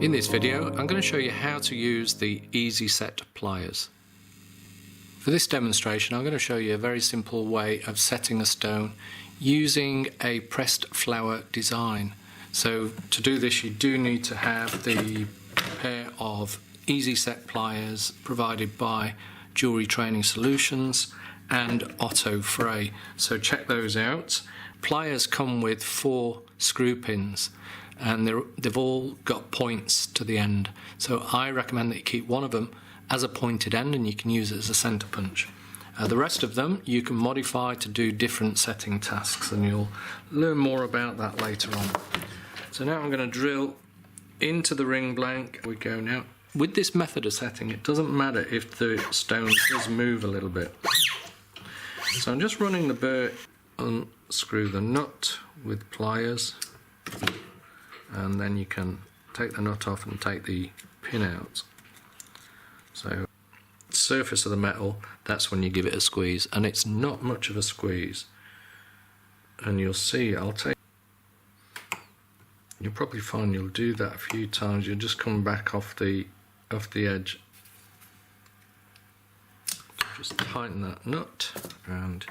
In this video, I'm going to show you how to use the Ezi-Set Pliers. For this demonstration, I'm going to show you a very simple way of setting a stone using a pressed flower design. So to do this, you do need to have the pair of Ezi-Set Pliers provided by Jewellery Training Solutions and Otto Frei. So check those out. Pliers come with 4 screw pins, and they've all got points to the end. So I recommend that you keep one of them as a pointed end, and you can use it as a centre punch. The rest of them you can modify to do different setting tasks, and you'll learn more about that later on. So now I'm going to drill into the ring blank. We go now. With this method of setting, it doesn't matter if the stone does move a little bit. So I'm just running the burr, unscrew the nut with pliers, and then you can take the nut off and take the pin out. So surface of the metal, that's when you give it a squeeze, and it's not much of a squeeze. And you'll see, you'll probably find you'll do that a few times. You'll just come back off the edge. Just tighten that nut and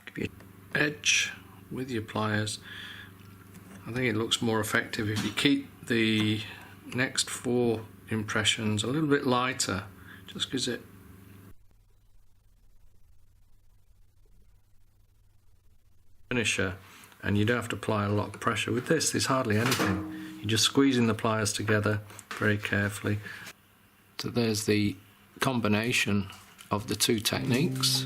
give you an edge with your pliers. I think it looks more effective if you keep the next 4 impressions a little bit lighter, just because it finisher, and you don't have to apply a lot of pressure. With this, there's hardly anything. You're just squeezing the pliers together very carefully. So there's the combination of the 2 techniques.